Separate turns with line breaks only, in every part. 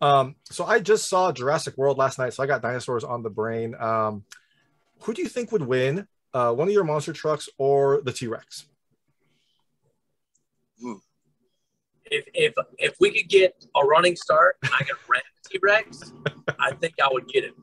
So I just saw Jurassic World last night, so I got dinosaurs on the brain. Who do you think would win, one of your monster trucks or the T-Rex?
If we could get a running start and I could rent a T-Rex, I think I would get it.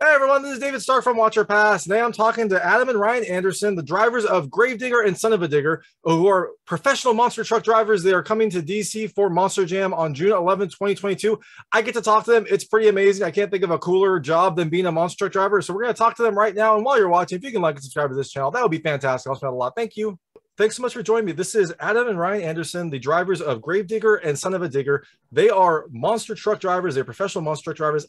Hey everyone, this is David Stark from Watch Our Pass. Today I'm talking to Adam and Ryan Anderson, the drivers of Gravedigger and Son of a Digger, who are professional monster truck drivers. They are coming to DC for Monster Jam on June 11, 2022. I get to talk to them. It's pretty amazing. I can't think of a cooler job than being a monster truck driver. So we're going to talk to them right now. And while you're watching, if you can like and subscribe to this channel, that would be fantastic. I'll spend a lot. Thank you. Thanks so much for joining me. This is Adam and Ryan Anderson, the drivers of Gravedigger and Son of a Digger. They are monster truck drivers. They're professional monster truck drivers.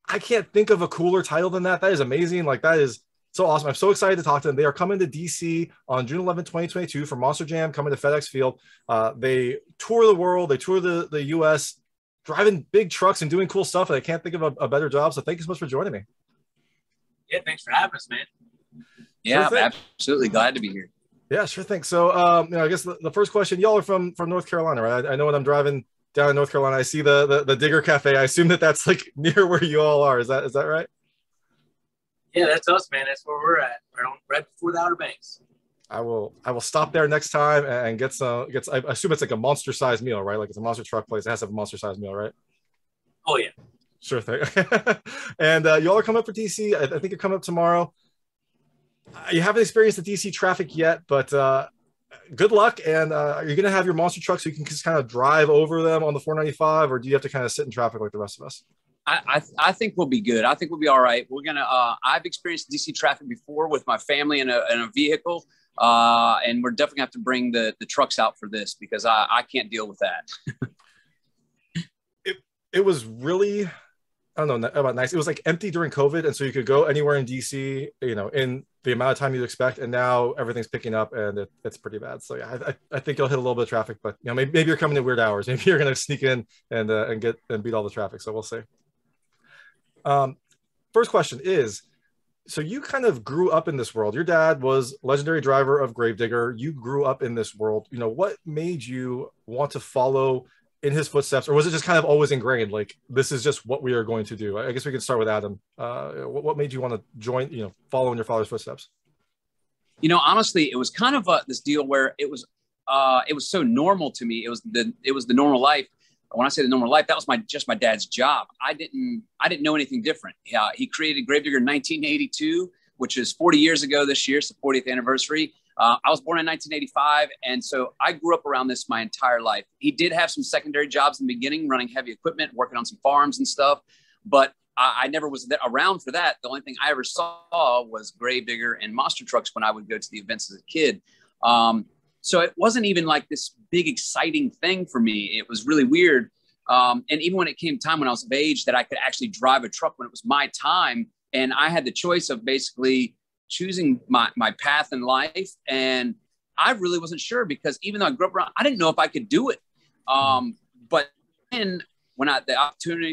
I can't think of a cooler title than that. That is amazing. Like, that is so awesome. I'm so excited to talk to them. They are coming to DC on June 11, 2022 for Monster Jam, coming to FedExField. They tour the world. They tour the US, driving big trucks and doing cool stuff. And I can't think of a better job. So thank you so much for joining me.
Yeah, thanks for having us, man.
Yeah, I'm absolutely glad to be here.
Yeah, sure thing. So, I guess the first question, y'all are from North Carolina, right? I know when I'm driving down in North Carolina, I see the Digger Cafe. I assume that's like near where you all are. Is that right?
Yeah, that's us, man. That's where we're at. Right before the Outer Banks.
I will stop there next time and get some. I assume it's like a monster sized meal, right? Like it's a monster truck place. It has to have a monster sized meal, right?
Oh yeah. Sure
thing. And y'all are coming up for DC. I think you're coming up tomorrow. You haven't experienced the DC traffic yet, but good luck. And are you going to have your monster truck so you can just kind of drive over them on the 495, or do you have to kind of sit in traffic like the rest of us?
I think we'll be good. I think we'll be all right. We're going to, I've experienced DC traffic before with my family in a vehicle. And we're definitely gonna have to bring the trucks out for this because I can't deal with that.
It was really, I don't know about nice. It was like empty during COVID. And so you could go anywhere in DC, in the amount of time you'd expect. And now everything's picking up and it's pretty bad. So yeah, I think you'll hit a little bit of traffic, but maybe you're coming in weird hours. Maybe you're going to sneak in and beat all the traffic. So we'll see. First question is, so you kind of grew up in this world. Your dad was legendary driver of Gravedigger. You grew up in this world. What made you want to follow in his footsteps, or was it just kind of always ingrained? Like, this is just what we are going to do. I guess we can start with Adam. What made you want to join, follow in your father's footsteps?
Honestly, it was kind of this deal where it was so normal to me. It was the normal life. When I say the normal life, that was just my dad's job. I didn't know anything different. He created Gravedigger in 1982, which is 40 years ago this year. It's the 40th anniversary. I was born in 1985, and so I grew up around this my entire life. He did have some secondary jobs in the beginning, running heavy equipment, working on some farms and stuff, but I never was around for that. The only thing I ever saw was Gravedigger and monster trucks when I would go to the events as a kid. So it wasn't even like this big, exciting thing for me. It was really weird. And even when it came time when I was of age that I could actually drive a truck when it was my time, and I had the choice of basically choosing my path in life. And I really wasn't sure because even though I grew up around, I didn't know if I could do it. But then when the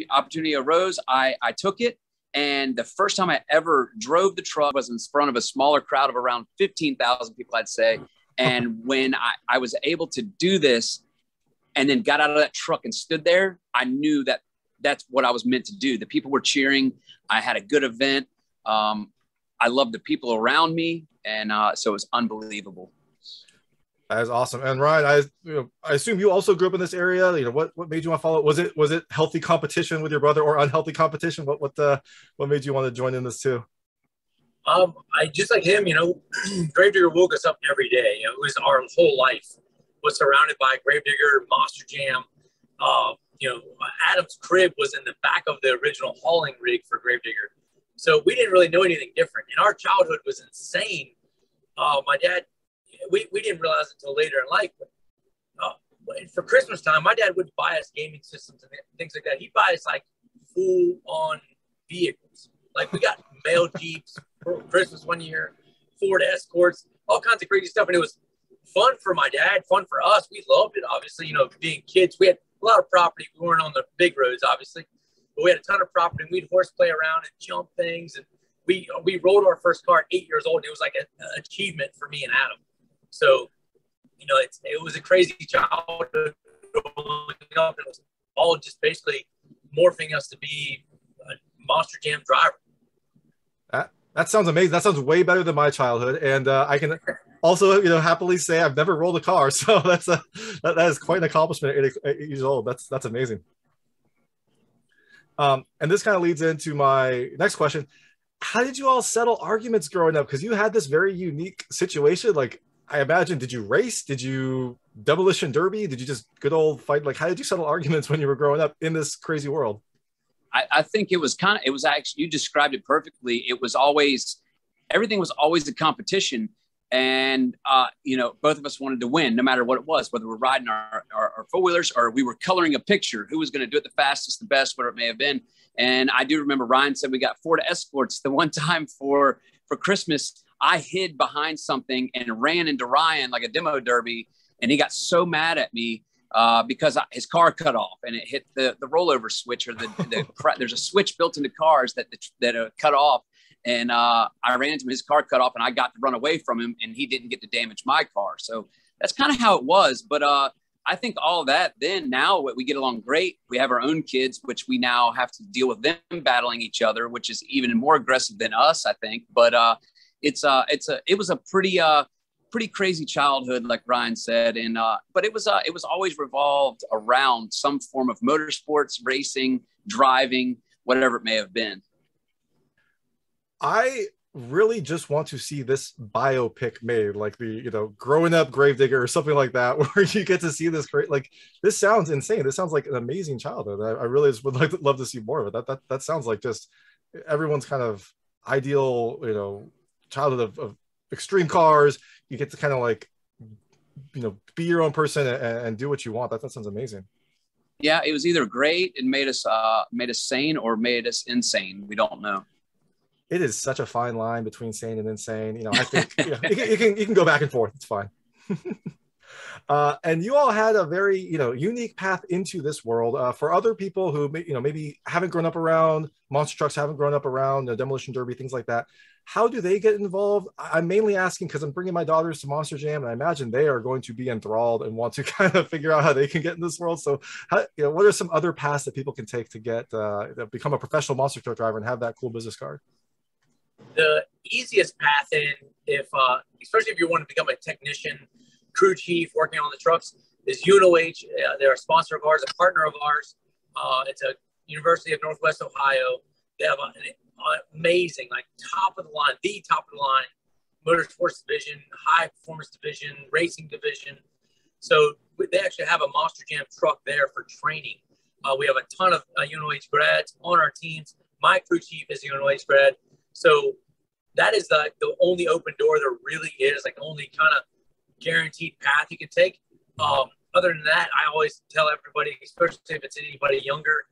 opportunity arose, I took it. And the first time I ever drove the truck was in front of a smaller crowd of around 15,000 people, I'd say. And when I was able to do this and then got out of that truck and stood there, I knew that that's what I was meant to do. The people were cheering. I had a good event. I loved the people around me. And so it was unbelievable.
That is awesome. And Ryan, I assume you also grew up in this area. What made you want to follow? Was it healthy competition with your brother or unhealthy competition? What made you want to join in this too?
I just like him, Gravedigger woke us up every day. It was our whole life was surrounded by Gravedigger, Monster Jam. Adam's crib was in the back of the original hauling rig for Gravedigger. So we didn't really know anything different. And our childhood was insane. My dad, we didn't realize it until later in life. But for Christmas time, my dad would buy us gaming systems and things like that. He'd buy us like full-on vehicles. Like we got mail Jeeps for Christmas one year, Ford Escorts, all kinds of crazy stuff. And it was fun for my dad, fun for us. We loved it, obviously, being kids. We had a lot of property. We weren't on the big roads, obviously, but we had a ton of property and we'd horseplay around and jump things. And we rolled our first car at 8 years old. And it was like an achievement for me and Adam. So, you know, it was a crazy childhood. It was all just basically morphing us to be a Monster Jam driver.
That sounds amazing. That sounds way better than my childhood. And I can also, you know, happily say I've never rolled a car. So that is quite an accomplishment at 8 years old. That's amazing. And this kind of leads into my next question. How did you all settle arguments growing up? Because you had this very unique situation. Like, I imagine, did you race? Did you demolition derby? Did you just good old fight? Like, how did you settle arguments when you were growing up in this crazy world?
I think it was actually, you described it perfectly. It was always, everything was always a competition. And, you know, both of us wanted to win no matter what it was, whether we're riding our four-wheelers or we were coloring a picture, who was going to do it the fastest, the best, whatever it may have been. And I do remember Ryan said we got Ford Escorts the one time for Christmas. I hid behind something and ran into Ryan like a demo derby. And he got so mad at me because his car cut off and it hit the rollover switch, or there's a switch built into cars that cut off. And I ran into him, his car cut off, and I got to run away from him, and he didn't get to damage my car. So that's kind of how it was. But I think all of that, then now we get along great. We have our own kids, which we now have to deal with them battling each other, which is even more aggressive than us, I think. But it was a pretty crazy childhood, like Ryan said. And but it was always revolved around some form of motorsports, racing, driving, whatever it may have been.
I really just want to see this biopic made, like the, you know, growing up Gravedigger or something like that, where you get to see this great, like, this sounds insane. This sounds like an amazing childhood. I really just would love to see more of it. That sounds like just everyone's kind of ideal, you know, childhood of extreme cars. You get to kind of like, you know, be your own person and do what you want. That sounds amazing.
Yeah, it was either great and made us sane or made us insane. We don't know.
It is such a fine line between sane and insane. You know, I think you know, you can go back and forth. It's fine. And you all had a very, you know, unique path into this world. For other people who, you know, maybe haven't grown up around monster trucks, haven't grown up around demolition derby, things like that, how do they get involved? I'm mainly asking because I'm bringing my daughters to Monster Jam, and I imagine they are going to be enthralled and want to kind of figure out how they can get in this world. So, how, you know, what are some other paths that people can take to get become a professional monster truck driver and have that cool business card?
The easiest path in, especially if you want to become a technician, crew chief, working on the trucks, is UNOH. They're a sponsor of ours, a partner of ours. It's a University of Northwest Ohio. They have an amazing, like the top of the line motorsports division, high performance division, racing division. So they actually have a Monster Jam truck there for training. We have a ton of UNOH grads on our teams. My crew chief is a UNOH grad. So that is the only open door there really is, like only kind of guaranteed path you can take. Other than that, I always tell everybody, especially if it's anybody younger,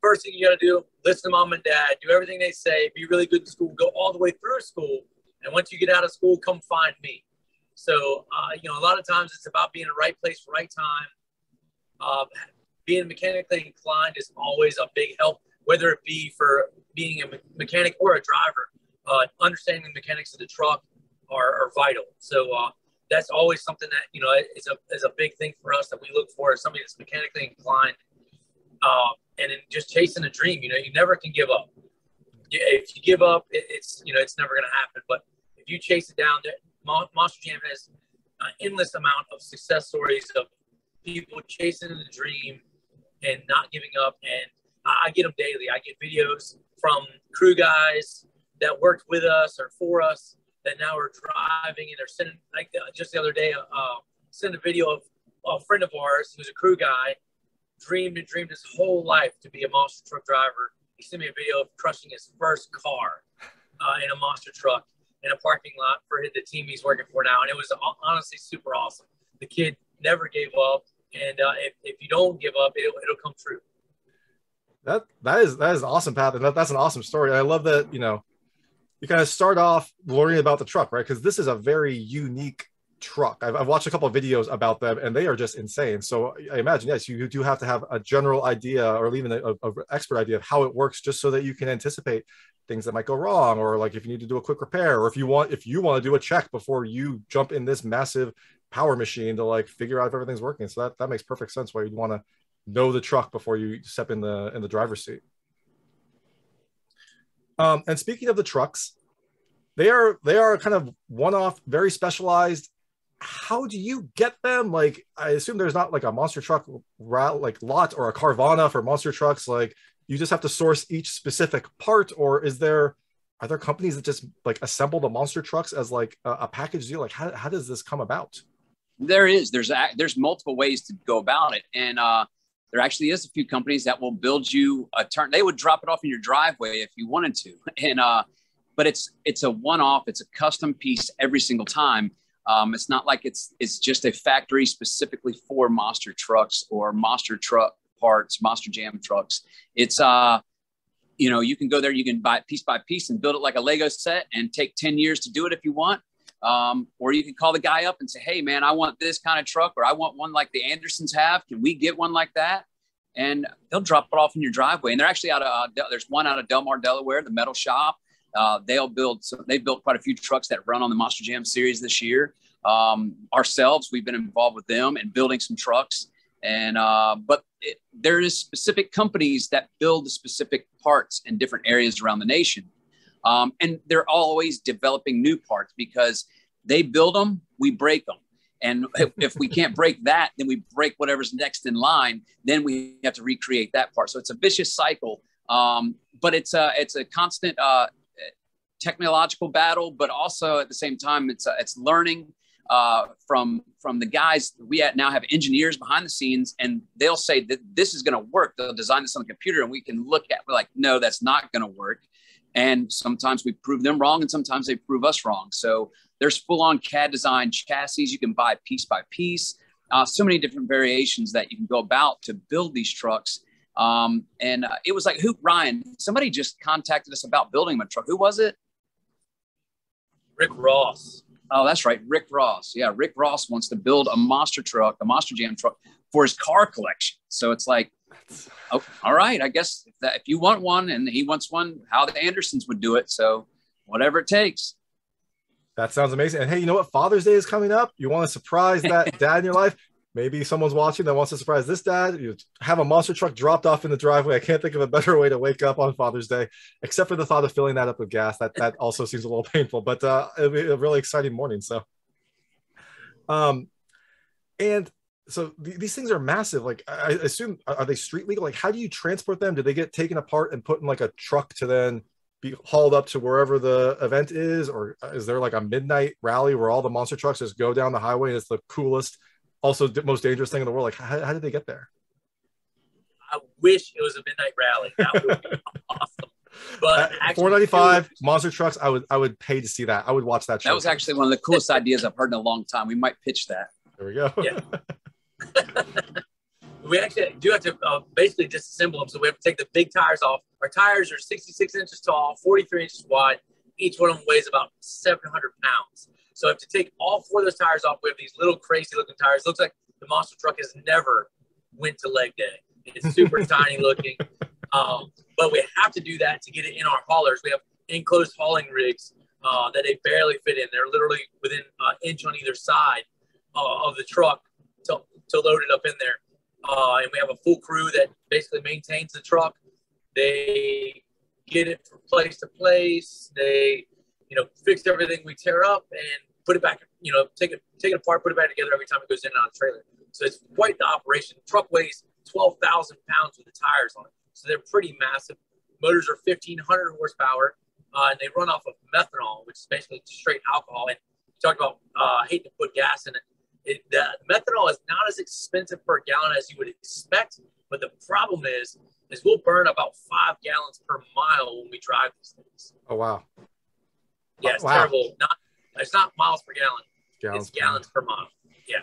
first thing you got to do, listen to mom and dad, do everything they say, be really good in school, go all the way through school. And once you get out of school, come find me. So, you know, a lot of times it's about being in the right place, right time. Being mechanically inclined is always a big help, whether it be for being a mechanic or a driver. Understanding the mechanics of the truck are vital. So that's always something that, you know, is a big thing for us that we look for, is somebody that's mechanically inclined. And then just chasing a dream, you know, you never can give up. If you give up, it's you know, it's never going to happen. But if you chase it down, Monster Jam has an endless amount of success stories of people chasing the dream and not giving up. And I get them daily. I get videos from crew guys that worked with us or for us that now are driving, and they're sending, like just the other day, sent a video of a friend of ours who's a crew guy, dreamed his whole life to be a monster truck driver. He sent me a video of crushing his first car in a monster truck in a parking lot for the team he's working for now. And it was honestly super awesome. The kid never gave up. And if you don't give up, it'll come true.
That is an awesome path. And that's an awesome story. I love that, you know, you kind of start off learning about the truck, right? Because this is a very unique truck. I've watched a couple of videos about them, and they are just insane. So I imagine, yes, you do have to have a general idea, or even a expert idea of how it works, just so that you can anticipate things that might go wrong, or like if you need to do a quick repair, or if you want to do a check before you jump in this massive power machine to like figure out if everything's working. So that makes perfect sense why you'd want to know the truck before you step in the driver's seat. And speaking of the trucks, they are kind of one-off, very specialized. How do you get them? Like, I assume there's not like a monster truck like lot or a Carvana for monster trucks. Like, you just have to source each specific part, or are there companies that just like assemble the monster trucks as like a package deal? Like, how does this come about?
There's multiple ways to go about it, and there actually is a few companies that will build you a turn. They would drop it off in your driveway if you wanted to, and but it's a one-off. It's a custom piece every single time. It's not like it's just a factory specifically for monster trucks or monster truck parts, monster jam trucks. It's you can go there, you can buy it piece by piece and build it like a Lego set and take 10 years to do it if you want. Or you can call the guy up and say, hey man, I want this kind of truck, or I want one like the Andersons have. Can we get one like that? And they'll drop it off in your driveway. And they're actually there's one out of Delmar, Delaware, the metal shop. They've built quite a few trucks that run on the Monster Jam series this year. Ourselves, we've been involved with them and building some trucks. And there is specific companies that build the specific parts in different areas around the nation. And they're always developing new parts because they build them, we break them. And if we can't break that, then we break whatever's next in line. Then we have to recreate that part. So it's a vicious cycle. But it's a constant technological battle, but also at the same time, it's learning from the guys. We now have engineers behind the scenes, and they'll say that this is going to work. They'll design this on the computer, and we can look at, we're like, no, that's not going to work. And sometimes we prove them wrong, and sometimes they prove us wrong. So there's full-on CAD design chassis you can buy piece by piece. So many different variations that you can go about to build these trucks. It was like, Ryan, somebody just contacted us about building a truck. Who was it?
Rick Ross.
Oh, that's right. Rick Ross. Yeah. Rick Ross wants to build a monster truck, a monster jam truck for his car collection. So it's like, oh, all right, I guess if you want one and he wants one, how the Andersons would do it. So whatever it takes.
That sounds amazing. And hey, you know what? Father's Day is coming up. You want to surprise that dad in your life? Maybe someone's watching that wants to surprise this dad. You have a monster truck dropped off in the driveway. I can't think of a better way to wake up on Father's Day, except for the thought of filling that up with gas. That also seems a little painful, but it'll be a really exciting morning. So, and so these things are massive. Like, I assume, are they street legal? Like, how do you transport them? Do they get taken apart and put in like a truck to then be hauled up to wherever the event is? Or is there like a midnight rally where all the monster trucks just go down the highway and it's the coolest, also the most dangerous thing in the world? Like, how did they get there?
I wish it was a midnight rally. That would be awesome. But
$4.95 monster trucks, I would pay to see that. I would watch that show.
That was actually one of the coolest ideas I've heard in a long time. We might pitch that.
There we go.
Yeah. We actually do have to basically disassemble them. So we have to take the big tires off. Our tires are 66 inches tall, 43 inches wide. Each one of them weighs about 700 pounds. So I have to take all four of those tires off. We have these little crazy looking tires. Looks like the monster truck has never went to leg day. It's super tiny looking. But we have to do that to get it in our haulers. We have enclosed hauling rigs that they barely fit in. They're literally within an inch on either side of the truck to load it up in there. And we have a full crew that basically maintains the truck. They get it from place to place. They, fix everything we tear up and put it back, take it apart, put it back together every time it goes in and out of the trailer. So it's quite the operation. The truck weighs 12,000 pounds with the tires on it. So they're pretty massive. Motors are 1,500 horsepower, and they run off of methanol, which is basically straight alcohol. And you talked about hating to put gas in it. The methanol is not as expensive per gallon as you would expect, but the problem is we'll burn about 5 gallons per mile when we drive these things.
Oh, wow.
Yeah, it's terrible. It's not miles per gallon. It's gallons per mile. Yeah.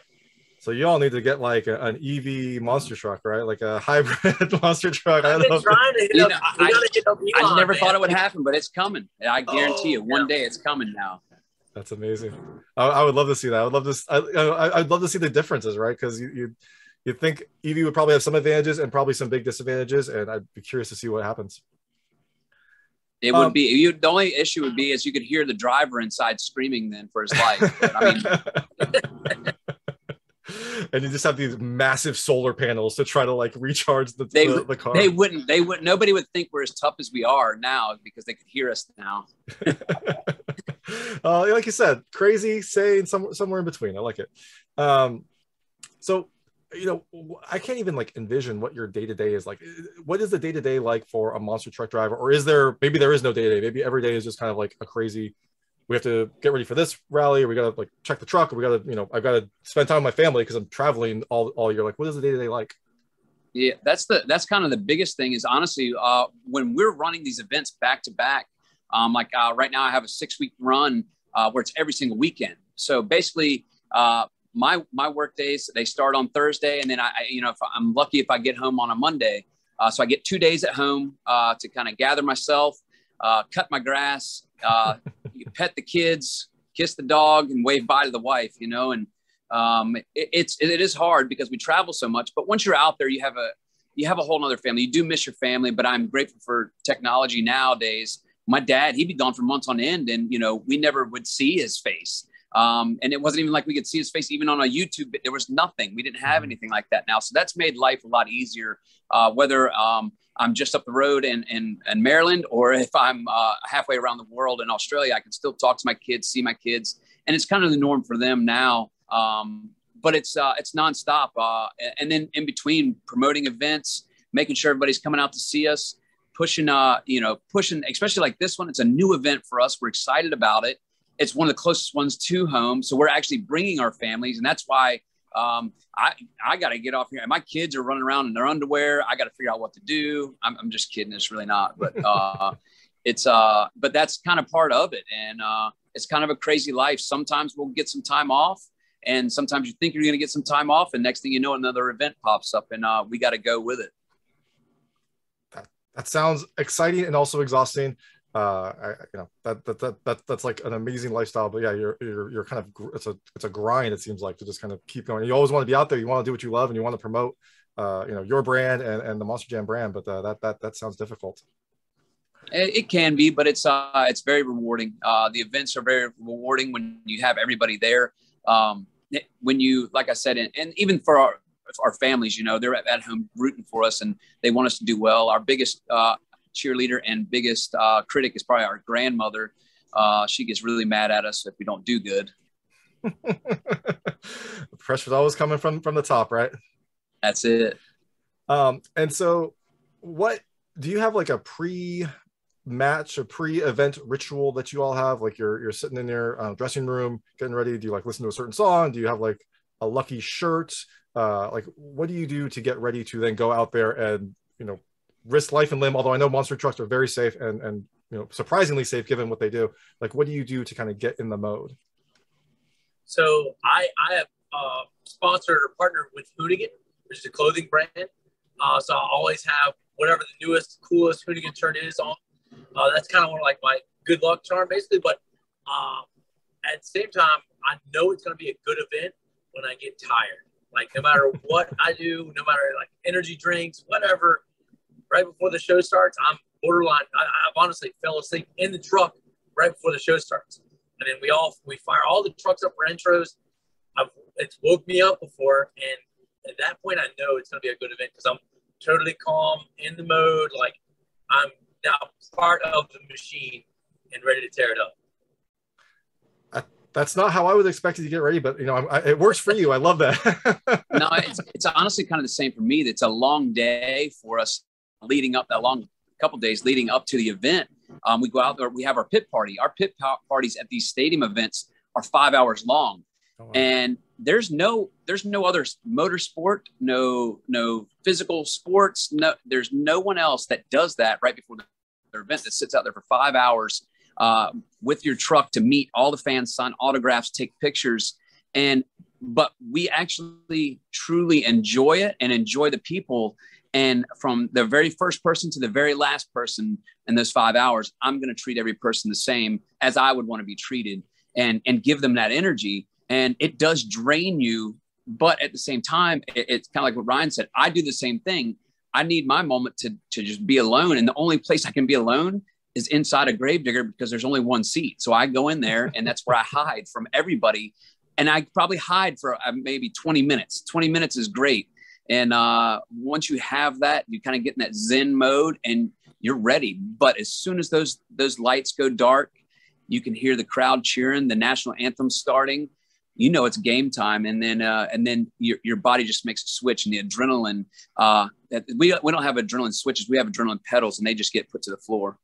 So you all need to get like an EV monster truck, right? Like a hybrid monster truck.
I've been trying to hit up.
I never thought it would happen, but it's coming. I guarantee you, one day it's coming now.
That's amazing. I would love to see that. I would love to. I'd love to see the differences, right? Because you think EV would probably have some advantages and probably some big disadvantages, and I'd be curious to see what happens.
It would be you. The only issue would be is you could hear the driver inside screaming then for his life. But, I mean,
and you just have these massive solar panels to try to like recharge the car.
They wouldn't. Nobody would think we're as tough as we are now because they could hear us now.
Like you said, crazy, sane, somewhere in between. I like it. So, I can't even like envision what your day-to-day is like. What is the day-to-day like for a monster truck driver? Or maybe there is no day-to-day. Maybe every day is just kind of like a crazy, we have to get ready for this rally. We got to like check the truck. We got to, I've got to spend time with my family because I'm traveling all year. Like, what is the day-to-day like?
Yeah, that's kind of the biggest thing is honestly, when we're running these events back to back, right now I have a 6-week run where it's every single weekend. So basically, my work days, they start on Thursday. And then if I'm lucky, if I get home on a Monday, so I get 2 days at home to kind of gather myself, cut my grass, pet the kids, kiss the dog and wave bye to the wife, and it is hard because we travel so much, but once you're out there, you have a whole nother family. You do miss your family, but I'm grateful for technology nowadays. My dad, he'd be gone for months on end and, we never would see his face. And it wasn't even like we could see his face even on a YouTube. There was nothing. We didn't have anything like that now. So that's made life a lot easier, whether I'm just up the road in Maryland or if I'm halfway around the world in Australia, I can still talk to my kids, see my kids. And it's kind of the norm for them now. But it's nonstop. And then in between promoting events, making sure everybody's coming out to see us, pushing, especially like this one. It's a new event for us. We're excited about it. It's one of the closest ones to home. So we're actually bringing our families. And that's why I got to get off here. And my kids are running around in their underwear. I got to figure out what to do. I'm just kidding. It's really not. But but that's kind of part of it. And it's kind of a crazy life. Sometimes we'll get some time off. And sometimes you think you're going to get some time off. And next thing you know, another event pops up and we got to go with it.
That sounds exciting and also exhausting. That's like an amazing lifestyle, but yeah, you're kind of, it's a grind. It seems like to just kind of keep going. You always want to be out there. You want to do what you love and you want to promote, your brand and the Monster Jam brand, but that sounds difficult.
It can be, but it's very rewarding. The events are very rewarding when you have everybody there. When you, like I said, and even for our families, they're at home rooting for us and they want us to do well. Our biggest, cheerleader and biggest critic is probably our grandmother. She gets really mad at us if we don't do good.
The pressure's always coming from the top, right?
That's it.
And so what do you have, like a pre-match, a pre-event ritual that you all have? Like you're sitting in your dressing room getting ready. Do you like listen to a certain song? Do you have like a lucky shirt? Like what do you do to get ready to then go out there and risk life and limb? Although I know monster trucks are very safe and surprisingly safe given what they do. Like what do you do to kind of get in the mode?
So I have sponsored or partnered with Hoonigan, which is a clothing brand. So I always have whatever the newest, coolest Hoonigan shirt is on. That's kind of one of like my good luck charm basically. But at the same time, I know it's going to be a good event when I get tired. Like no matter what I do, no matter like energy drinks, whatever, right before the show starts, I'm borderline. I've honestly fell asleep in the truck right before the show starts. And then we fire all the trucks up for intros. It's woke me up before. And at that point, I know it's going to be a good event because I'm totally calm, in the mode. Like I'm now part of the machine and ready to tear it up.
That's not how I would expect you to get ready, but it works for you. I love that.
No, it's honestly kind of the same for me. It's a long day for us leading up, that long couple days leading up to the event. We go out there, we have our pit party. Our pit parties at these stadium events are 5 hours long. Oh, wow. And there's no other motorsport, no physical sports. No, there's no one else that does that right before their event that sits out there for 5 hours with your truck to meet all the fans, sign autographs, take pictures. But we actually truly enjoy it and enjoy the people. And from the very first person to the very last person in those 5 hours, I'm going to treat every person the same as I would want to be treated. and give them that energy. And it does drain you. But at the same time, it's kind of like what Ryan said. I do the same thing. I need my moment to just be alone. And the only place I can be alone is inside a Gravedigger, because there's only one seat. So I go in there, and that's where I hide from everybody. And I probably hide for maybe 20 minutes. 20 minutes is great. And once you have that, you kind of get in that Zen mode and you're ready. But as soon as those lights go dark, you can hear the crowd cheering, the national anthem starting. You know it's game time, and then your body just makes a switch, and the adrenaline. We don't have adrenaline switches; we have adrenaline pedals, and they just get put to the floor.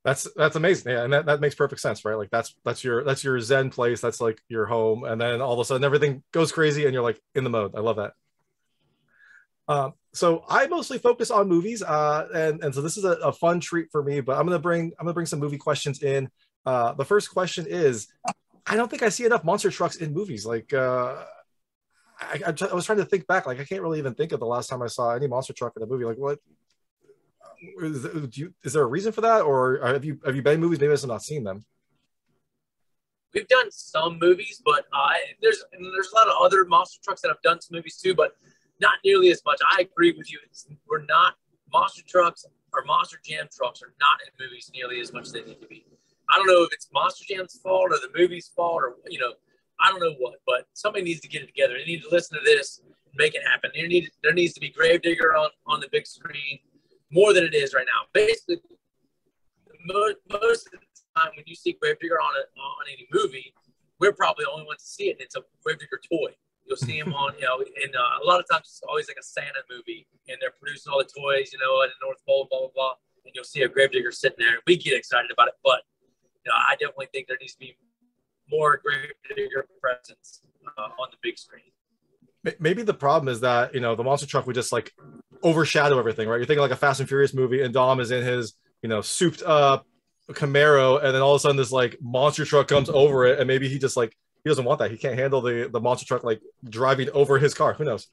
That's amazing, yeah, and that makes perfect sense, right? Like that's your Zen place, that's like your home, and then all of a sudden everything goes crazy, and you're like in the mode. I love that. So I mostly focus on movies, and so this is a fun treat for me. But I'm gonna bring some movie questions in. The first question is, I don't think I see enough monster trucks in movies. Like, I was trying to think back. Like, I can't really even think of the last time I saw any monster truck in a movie. Like, what is there a reason for that, or have you been in movies? Maybe I've not seen them.
We've done some movies, but there's a lot of other monster trucks that have done some movies too, but not nearly as much. I agree with you. We're not monster trucks or monster jam trucks are not in movies nearly as much as they need to be. I don't know if it's Monster Jam's fault or the movie's fault, or I don't know what, but somebody needs to get it together. They need to listen to this and make it happen. There needs to be Gravedigger on the big screen more than it is right now. Basically, most of the time when you see Gravedigger on any movie, we're probably the only ones to see it, and it's a Gravedigger toy. You'll see him on, and a lot of times it's always like a Santa movie, and they're producing all the toys, at the North Pole, blah, blah, blah, and you'll see a Gravedigger sitting there. We get excited about it, but I definitely think there needs to be more Gravedigger presence on the big screen.
Maybe the problem is that, the monster truck would just like overshadow everything, right? You're thinking like a Fast and Furious movie, and Dom is in his, souped up Camaro, and then all of a sudden this like monster truck comes over it, and maybe he just like, he doesn't want that. He can't handle the monster truck like driving over his car. Who knows?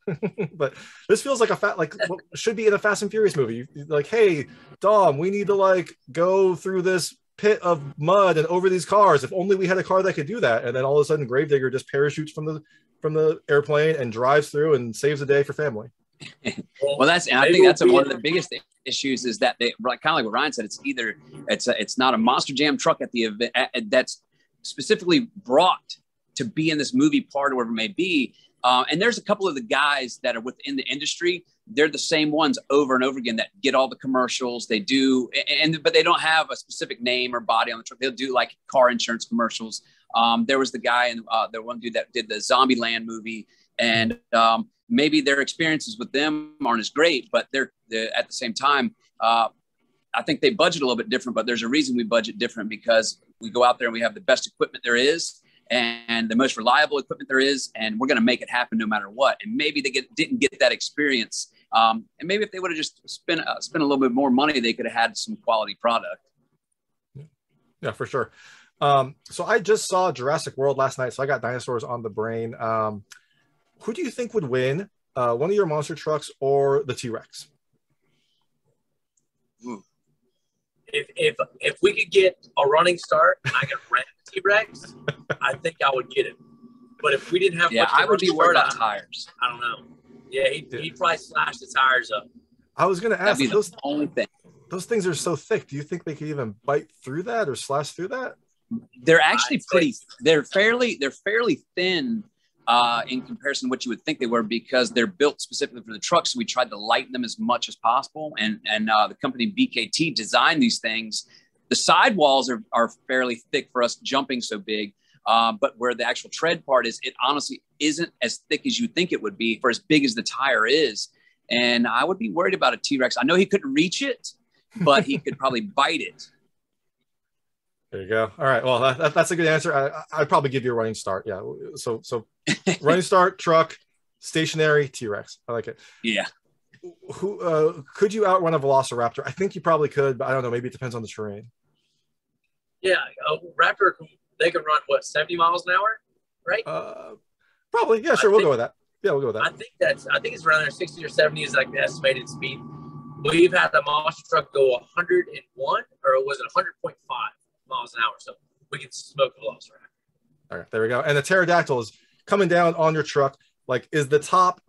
But this feels like what should be in a Fast and Furious movie. Like, hey, Dom, we need to like go through this pit of mud and over these cars. If only we had a car that could do that. And then all of a sudden Gravedigger just parachutes from the airplane and drives through and saves the day for family.
Well, I think that's one of the biggest issues, is that they, kind of like what Ryan said, it's not a Monster Jam truck at the event that's specifically brought to be in this movie part or whatever it may be. And there's a couple of the guys that are within the industry. They're the same ones over and over again that get all the commercials. They do, but they don't have a specific name or body on the truck. They'll do like car insurance commercials. There was the guy and the one dude that did the Zombieland movie, and maybe their experiences with them aren't as great, but they're at the same time. I think they budget a little bit different, but there's a reason we budget different, because we go out there and we have the best equipment there is, and the most reliable equipment there is, and we're going to make it happen no matter what. And maybe they didn't get that experience. And maybe if they would have just spent a little bit more money, they could have had some quality product.
Yeah, for sure. So I just saw Jurassic World last night, so I got dinosaurs on the brain. Who do you think would win, one of your monster trucks or the T-Rex?
If we could get a running start and I could rent a T-Rex, I think I would get it. But if we didn't have much
I would be worried about
tires. I don't know. Yeah, he'd probably slash the tires up.
I was going to ask,
those the only thing.
Those things are so thick. Do you think they could even bite through that or slash through that?
They're actually they're fairly thin in comparison to what you would think they were, because they're built specifically for the truck. So we tried to lighten them as much as possible. And the company BKT designed these things. The sidewalls are fairly thick for us jumping so big. But where the actual tread part is, it honestly isn't as thick as you think it would be for as big as the tire is. And I would be worried about a T-Rex. I know he couldn't reach it, but he could probably bite it.
There you go. All right. Well, that's a good answer. I'd probably give you a running start. Yeah. So running start, truck, stationary, T-Rex. I like it.
Yeah.
Who could you outrun a Velociraptor? I think you probably could, but I don't know. Maybe it depends on the terrain.
Yeah. Raptor, they can run, 70 miles an hour, right?
Probably. Yeah, sure. We'll go with that. Yeah, we'll go with that.
I think it's around there. 60 or 70 is like the estimated speed. We've had a monster truck go 101, or was it 100.5 miles an hour? So we can smoke a Velociraptor.
All right, there we go. And the pterodactyl is coming down on your truck. Like, is the top?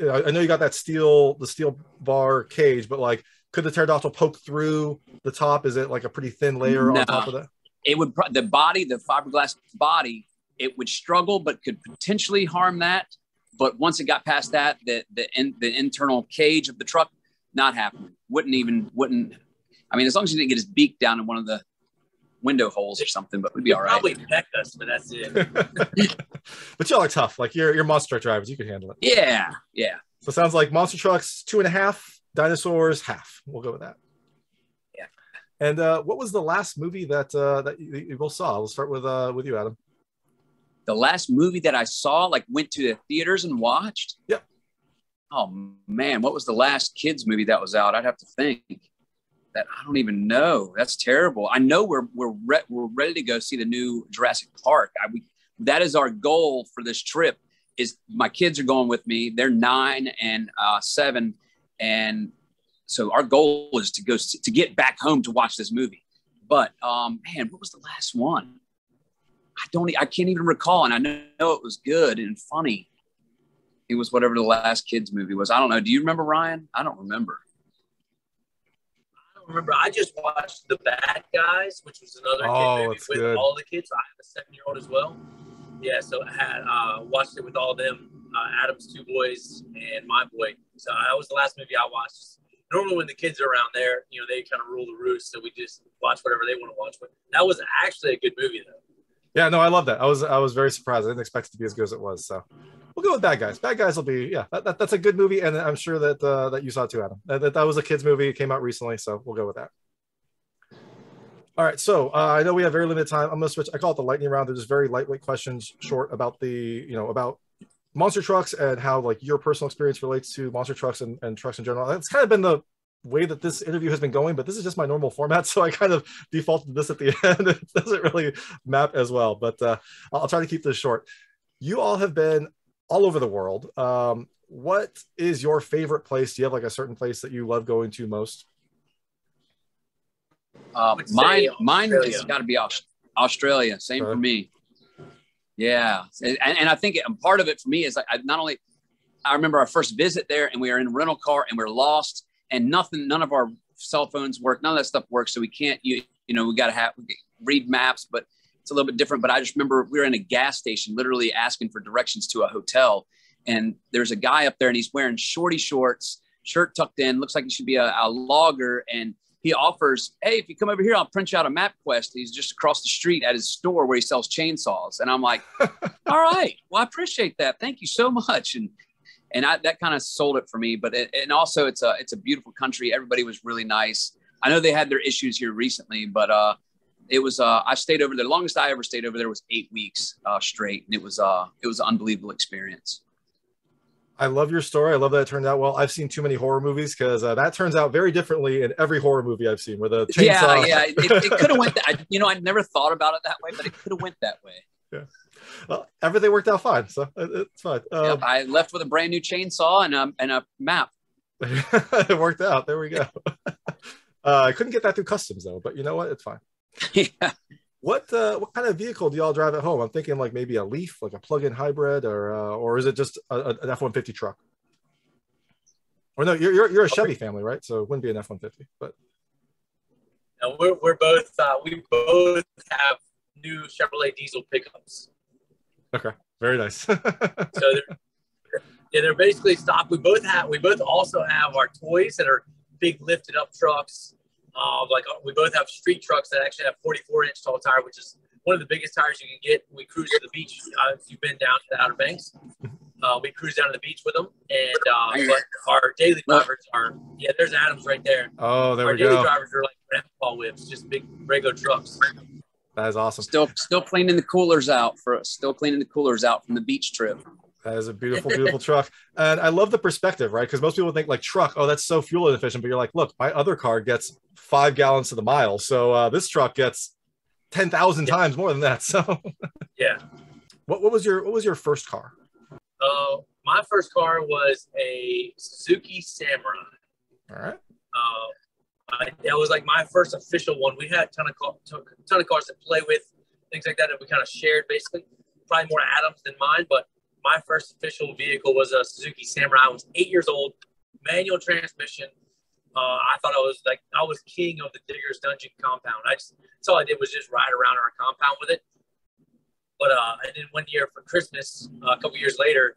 I know you got that the steel bar cage, but like, could the pterodactyl poke through the top? Is it like a pretty thin layer on top of that?
It would, the fiberglass body, it would struggle, but could potentially harm that. But once it got past that, the internal cage of the truck, not happening. Wouldn't. I mean, as long as he didn't get his beak down in one of the window holes or something, but we'd be all right.
Probably peck us, but that's it.
But y'all are tough. Like, you're monster truck drivers. You can handle it.
Yeah.
So it sounds like monster trucks 2.5, dinosaurs half. We'll go with that.
Yeah.
And what was the last movie that you both saw? We'll start with you, Adam.
The last movie that I saw, like went to the theaters and watched.
Yep.
Oh man, what was the last kids movie that was out? I'd have to think. That I don't even know. That's terrible. I know we're ready to go see the new Jurassic Park. That is our goal for this trip. Is my kids are going with me. They're 9 and 7, and so our goal is to get back home to watch this movie. But man, what was the last one? I can't even recall, and I know it was good and funny. It was whatever the last kids movie was. I don't know. Do you remember, Ryan? I don't remember.
Remember, I just watched The Bad Guys, which was another kid movie with good. All the kids. I have a 7-year-old as well. Yeah, so I had watched it with all of them, Adam's 2 boys and my boy. So that was the last movie I watched. Normally when the kids are around there, they kind of rule the roost, so we just watch whatever they want to watch. But that was actually a good movie, though. Yeah,
no, I love that. I was very surprised. I didn't expect it to be as good as it was. So we'll go with Bad Guys. Bad Guys will be, that's a good movie, and I'm sure that you saw it too, Adam. That was a kids movie. It came out recently, so we'll go with that. All right, so I know we have very limited time. I'm gonna switch. I call it the lightning round. They're just very lightweight questions, short about about monster trucks and how like your personal experience relates to monster trucks and trucks in general. That's kind of been the way that this interview has been going, but this is just my normal format, so I kind of defaulted to this at the end. It doesn't really map as well, but I'll try to keep this short. You all have been all over the world. What is your favorite place? Do you have like a certain place that you love going to most?
Mine has got to be Australia. Same for me. Yeah, and I think part of it for me is I remember our first visit there, and we were in a rental car, and we were lost, and none of our cell phones work, none of that stuff works, so we can't we got to read maps, but it's a little bit different. But I just remember we were in a gas station, literally asking for directions to a hotel, and there's a guy up there, and he's wearing shorty shorts, shirt tucked in, looks like he should be a logger, and he offers, hey, if you come over here, I'll print you out a MapQuest. He's just across the street at his store where he sells chainsaws. And I'm like, all right, well, I appreciate that. Thank you so much. And that kind of sold it for me. But and also it's a beautiful country. Everybody was really nice. I know they had their issues here recently, but it was I stayed over there. The longest I ever stayed over there was 8 weeks straight, and it was an unbelievable experience.
I love your story. I love that it turned out well. I've seen too many horror movies because that turns out very differently in every horror movie I've seen. With a chainsaw.
Yeah, it could have went. I never thought about it that way, but it could have went that way.
Yeah. Well, everything worked out fine, so it's fine.
Yep, I left with a brand new chainsaw and a map.
It worked out. There we go. I couldn't get that through customs though, but you know what? It's fine.
Yeah.
What kind of vehicle do y'all drive at home? I'm thinking like maybe a Leaf, like a plug-in hybrid, or is it just an F-150 truck? Or no, you're a Chevy family, right? So it wouldn't be an F-150, but.
No, we're both we both have new Chevrolet diesel pickups.
Okay, very nice.
So they're basically stock. We both also have our toys that are big lifted up trucks. We both have street trucks that actually have 44-inch tall tire, which is one of the biggest tires you can get. We cruise to the beach. If you've been down to the Outer Banks, we cruise down to the beach with them. And but our daily drivers there's Adams right there.
Oh, there we go.
Our daily drivers are like grandpa whips, just big Rego trucks.
That is awesome.
Still cleaning the coolers out from the beach trip.
That is a beautiful, beautiful truck. And I love the perspective, right? Because most people think like truck, oh, that's so fuel inefficient. But you're like, look, my other car gets 5 gallons to the mile. So this truck gets 10,000 times more than that. So
yeah.
What was your first car?
My first car was a Suzuki Samurai.
All right.
That was like my first official one. We had a ton of cars to play with things like that we kind of shared basically. Probably more Adam's than mine, but my first official vehicle was a Suzuki Samurai. I was 8 years old, manual transmission. I thought I was king of the Digger's Dungeon compound. That's all I did was just ride around our compound with it. But and then one year for Christmas, a couple years later,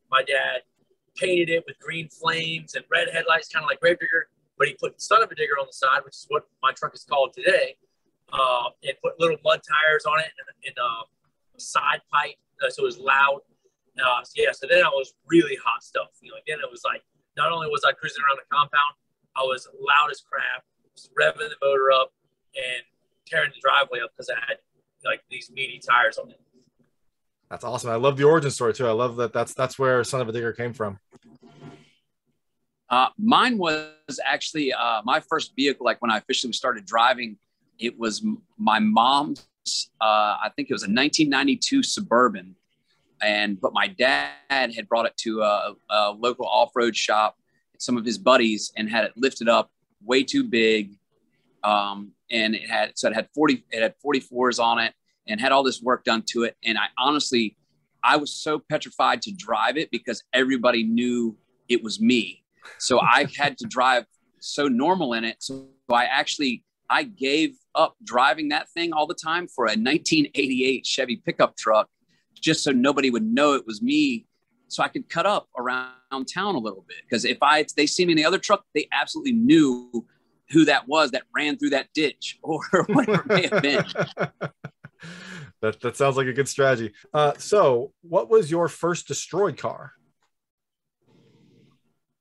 my dad painted it with green flames and red headlights, kind of like Gravedigger. But he put Son of a Digger on the side, which is what my truck is called today, and put little mud tires on it and a side pipe, so it was loud. So then I was really hot stuff. Then it was like, not only was I cruising around the compound, I was loud as crap, just revving the motor up and tearing the driveway up because I had like these meaty tires on it.
That's awesome. I love the origin story too. I love that. That's where Son of a Digger came from.
Mine was actually my first vehicle. Like when I officially started driving, it was my mom's. I think it was a 1992 Suburban, but my dad had brought it to a local off-road shop, some of his buddies, and had it lifted up way too big. And it had 44s on it and had all this work done to it. And I was so petrified to drive it because everybody knew it was me. So I had to drive so normal in it. So I gave up driving that thing all the time for a 1988 Chevy pickup truck, just so nobody would know it was me, so I could cut up around town a little bit. Because if they see me in the other truck, they absolutely knew who that was that ran through that ditch or whatever it may have been.
That sounds like a good strategy. So what was your first destroyed car?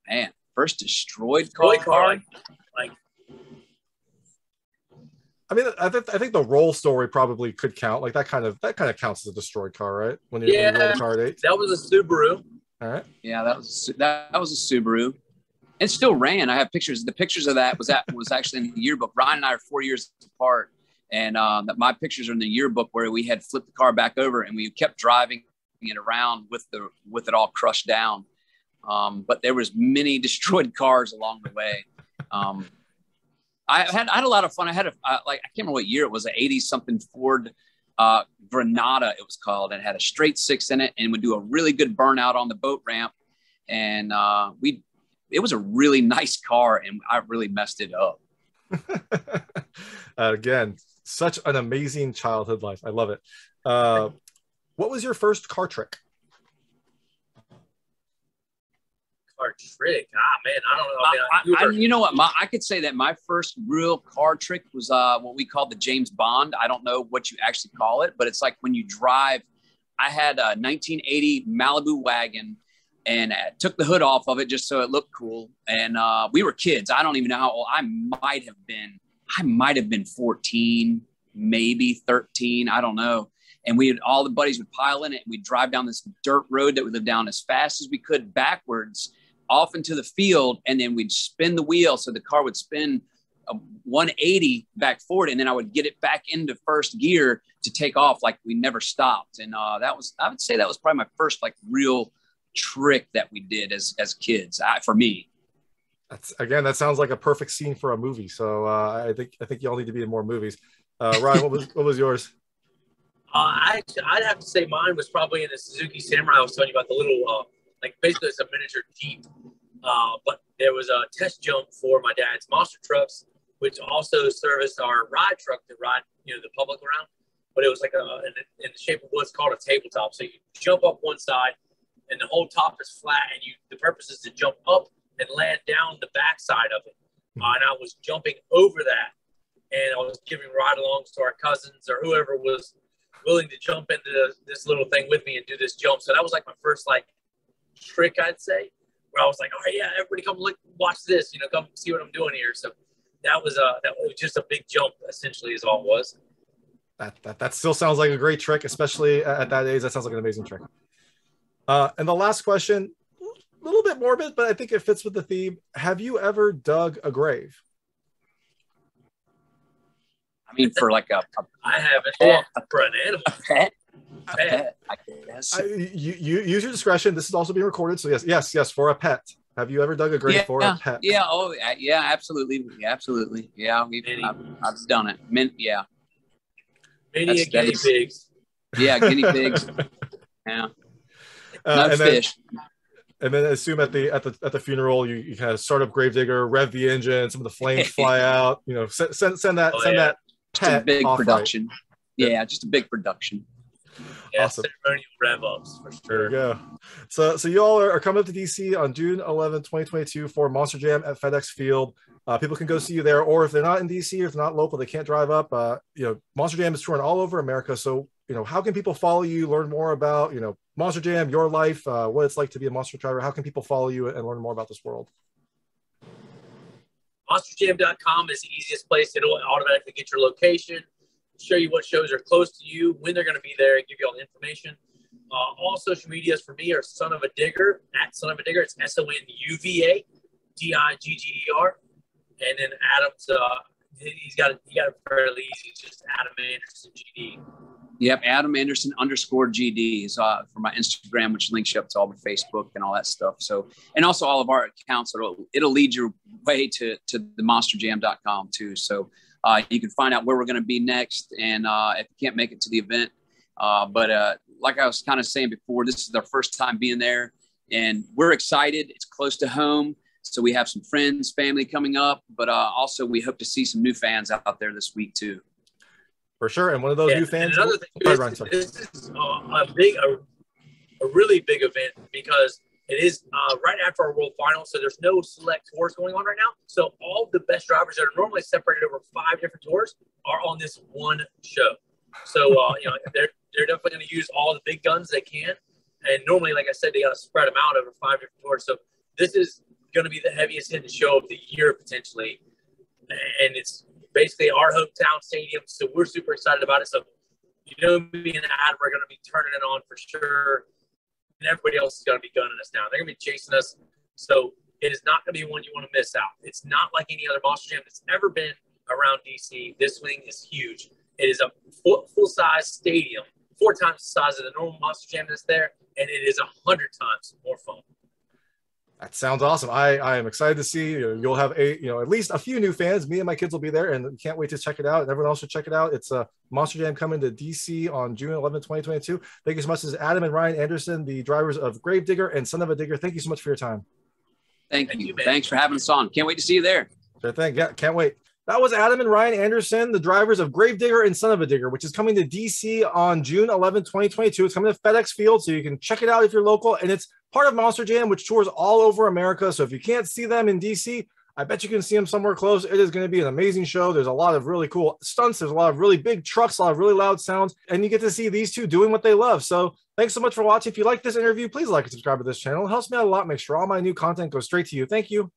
Man, first destroyed car?
Like,
I mean, I think the roll story probably could count. Like that kind of counts as a destroyed car, right? When you roll the car at 8.
That was a Subaru.
All right.
Yeah, that was a Subaru. It still ran. I have pictures. The pictures of that was actually in the yearbook. Ryan and I are 4 years apart, and my pictures are in the yearbook where we had flipped the car back over and we kept driving it around with it all crushed down. But there was many destroyed cars along the way. I had a lot of fun. I can't remember what year it was, an 80-something Ford Granada, it was called. It had a straight 6 in it and would do a really good burnout on the boat ramp. And it was a really nice car, and I really messed it up.
Again, such an amazing childhood life. I love it. What was your first car trick?
Car trick? Man, I don't know.
You know what? I could say that my first real car trick was what we called the James Bond. I don't know what you actually call it, but it's like when you drive. I had a 1980 Malibu wagon, and I took the hood off of it just so it looked cool. And we were kids. I don't even know how old I might have been 14, maybe 13. I don't know. And all the buddies would pile in it, and we'd drive down this dirt road that we lived down as fast as we could backwards off into the field. And then we'd spin the wheel. So the car would spin 180 back forward. And then I would get it back into first gear to take off. Like we never stopped. And I would say that was probably my first like real trick that we did as kids for me.
That sounds like a perfect scene for a movie. So I think you all need to be in more movies. Ryan, what was yours?
I'd have to say mine was probably in the Suzuki Samurai. I was telling you about the little, basically it's a miniature Jeep. But there was a test jump for my dad's monster trucks, which also serviced our ride truck to ride, the public around. But it was like in the shape of what's called a tabletop. So you jump up one side, and the whole top is flat, and the purpose is to jump up and land down the back side of it. And I was jumping over that, and I was giving ride-alongs to our cousins or whoever was willing to jump into this little thing with me and do this jump. So that was like my first trick, I'd say, where I was like, all right, yeah, everybody come watch this, come see what I'm doing here. So that was just a big jump, essentially, is all it was.
That still sounds like a great trick, especially at that age. That sounds like an amazing trick. And the last question, a little bit morbid, but I think it fits with the theme. Have you ever dug a grave?
I mean, for like
I haven't. For an animal.
A pet, I guess.
You use your discretion. This is also being recorded. So yes, for a pet. Have you ever dug a grave for a pet?
Yeah. Oh, yeah. Absolutely. Yeah, I've done it. Yeah.
Many guinea pigs.
Yeah, guinea pigs. Yeah.
And
fish.
And then assume at the funeral you kind of start up Gravedigger, rev the engine, some of the flames fly out. You know, send that
just a big production.
Right.
Yeah, just a big production.
Yeah,
awesome.
Ceremonial rev ups for sure.
There you go. So you all are coming up to DC on June 11, 2022 for Monster Jam at FedExField. People can go see you there, or if they're not in DC or if they're not local, they can't drive up. You know, Monster Jam is touring all over America. So, you know, how can people follow you, learn more about, you know, Monster Jam, your life, what it's like to be a monster driver? How can people follow you and learn more about this world?
MonsterJam.com is the easiest place. It'll automatically get your location, show you what shows are close to you, when they're going to be there, and give you all the information. All social medias for me are Son of a Digger, at Son of a Digger. It's SONUVA DIGGER. And then Adam's, he got it fairly easy. It's just Adam Anderson GD.
Yep, Adam Anderson _GD is for my Instagram, which links you up to all the Facebook and all that stuff. So, and also all of our accounts. It'll lead your way to the monsterjam.com too. So you can find out where we're going to be next, and if you can't make it to the event. But like I was kind of saying before, this is our first time being there, and we're excited. It's close to home. So we have some friends, family coming up, but also we hope to see some new fans out there this week too.
For sure. And one of those new fans.
Another thing this is a really big event because it is right after our World Final. So there's no select tours going on right now. So all the best drivers that are normally separated over 5 different tours are on this one show. So, you know, they're definitely going to use all the big guns they can. And normally, like I said, they got to spread them out over 5 different tours. So this is going to be the heaviest hitting show of the year potentially. And it's basically our hometown stadium, so we're super excited about it. So, you know, me and Adam are going to be turning it on for sure, and everybody else is going to be gunning us down. They're going to be chasing us, so it is not going to be one you want to miss out. It's not like any other Monster Jam that's ever been around DC. This wing is huge. It is a full-size stadium, 4 times the size of the normal Monster Jam that's there, and it is 100 times more fun.
That sounds awesome. I am excited to see you'll have at least a few new fans. Me and my kids will be there, and can't wait to check it out. And everyone else should check it out. It's a Monster Jam coming to DC on June 11, 2022. Thank you so much. This is Adam and Ryan Anderson, the drivers of Gravedigger and Son of a Digger. Thank you so much for your time.
Thank you. Thanks for having us on. Can't wait to see you there.
Sure thing. Yeah, can't wait. That was Adam and Ryan Anderson, the drivers of Gravedigger and Son of a Digger, which is coming to DC on June 11, 2022. It's coming to FedExField, so you can check it out if you're local. And it's part of Monster Jam, which tours all over America. So if you can't see them in DC, I bet you can see them somewhere close. It is going to be an amazing show. There's a lot of really cool stunts. There's a lot of really big trucks, a lot of really loud sounds, and you get to see these two doing what they love. So thanks so much for watching. If you like this interview, please like and subscribe to this channel. It helps me out a lot. Make sure all my new content goes straight to you. Thank you.